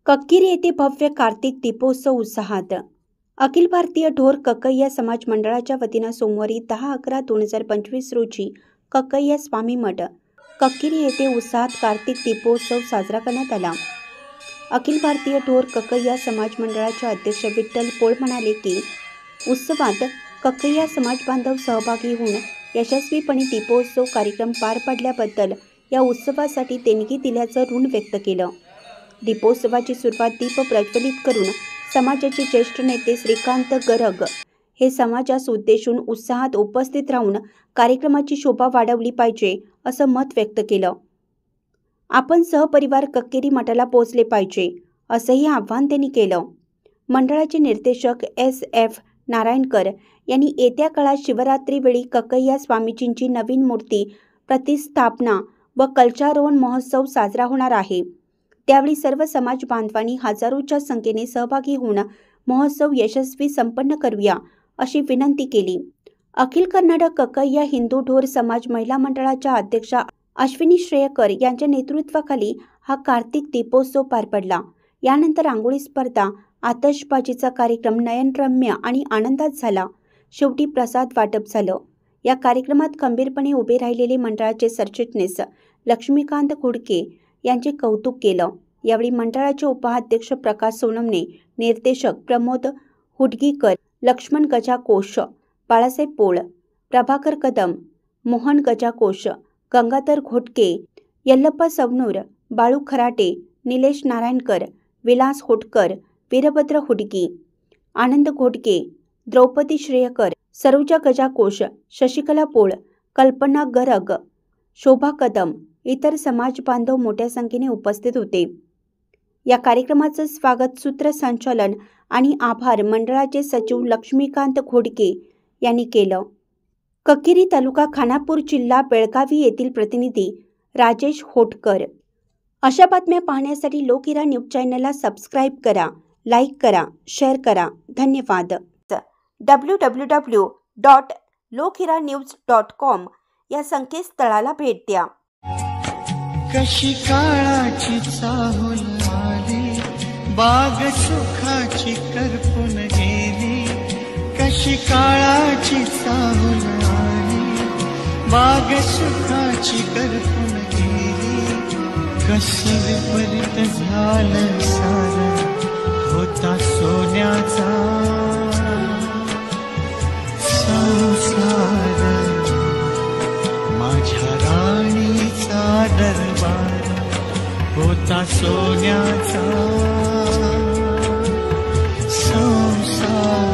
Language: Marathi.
कक्किरी येथे भव्य कार्तिक दीपोत्सव उत्साहात। अखिल भारतीय ढोर कक्कय्या समाज मंडळाच्या वतीने सोमवारी 10/11/2025 रोजी कक्कय्या स्वामी मठ कक्किरी येथे उत्साहात कार्तिक दीपोत्सव साजरा करण्यात आला। अखिल भारतीय ढोर कक्कय्या समाज मंडळाचे अध्यक्ष विठ्ठल पोळ म्हणाले की उत्सवात कक्कय्या समाज बांधव सहभागी होऊन यशस्वीपणे दीपोत्सव कार्यक्रम पार पाडल्याबद्दल या उत्सवासाठी देणगी दिल्याचं ऋण व्यक्त केलं। दीपोत्सवाची सुरुवात दीप प्रज्वलित करून समाजाचे ज्येष्ठ नेते श्रीकांत गरग हे समाजास उद्देशून उत्साहात उपस्थित राहून कार्यक्रमाची शोभा वाढवली पाहिजे असं मत व्यक्त केलं। आपण सहपरिवार कक्केरी मठाला पोहोचले पाहिजे असंही आवाहन त्यांनी केलं। मंडळाचे निर्देशक SF नारायणकर यांनी येत्या काळात शिवरात्रीवेळी कक्कय्या स्वामीजींची नवीन मूर्ती प्रतिष्ठापना व कलशारोहण महोत्सव साजरा होणार आहे। त्यावेळी सर्व समाज बांधवांनी हजारोच्या संख्येने सहभागी होऊन महोत्सव यशस्वी संपन्न करूया अशी विनंती केली। अखिल कर्नाटक कक्कय्या हिंदू ढोर समाज महिला मंडळाच्या अध्यक्षा अश्विनी श्रेयकर यांच्या नेतृत्वाखाली हा कार्तिक दीपोत्सव पार पडला। यानंतर रांगोळी स्पर्धा, आतषबाजीचा कार्यक्रम नयनरम्य आणि आनंदात झाला। शेवटी प्रसाद वाटप झालं। या कार्यक्रमात खंबीरपणे उभे राहिलेले मंडळाचे सरचिटणीस लक्ष्मीकांत घोडके यांचे कौतुक केलं। यावेळी मंडळाचे उपाध्यक्ष प्रकाश सोनवणे, निर्देशक प्रमोद हुडगीकर, लक्ष्मण गजाकोश, बाळासाहेब पोळ, प्रभाकर कदम, मोहन गजाकोश, गंगाधर घोटके, यल्लप्पा सवनूर, बाळू खराटे, निलेश नारायणकर, विलास होटकर, वीरभद्र हुडगी, आनंद घोटके, द्रौपदी श्रेयकर, सरोजा गजाकोश, शशिकला पोळ, कल्पना गरग, शोभा कदम, इतर समाज बांधव मोठ्या संख्येने उपस्थित होते। या कार्यक्रमाचं स्वागत सूत्रसंचालन आणि आभार मंडळाचे सचिव लक्ष्मीकांत घोडके यांनी केलं। कक्किरी तालुका खानापूर जिल्हा बेळगावी येथील प्रतिनिधी राजेश होटकर। अशा बातम्या पाहण्यासाठी लोकहिरा न्यूज चॅनलला सबस्क्राईब करा, लाईक करा, शेअर करा। धन्यवाद। www.lokhiranews.com या संकेतस्थळाला भेट द्या। कशी काळाची चाहूल आली, बाग सुखाची करपून गेली। कशी काळाची चाहूल आली, बाग सुखाची करपून गेली। कसं विपरीत झालं सारं, होता सोन्याचा संसार। माझ्या राणीचा दरबार होता सोन्याचा संसार।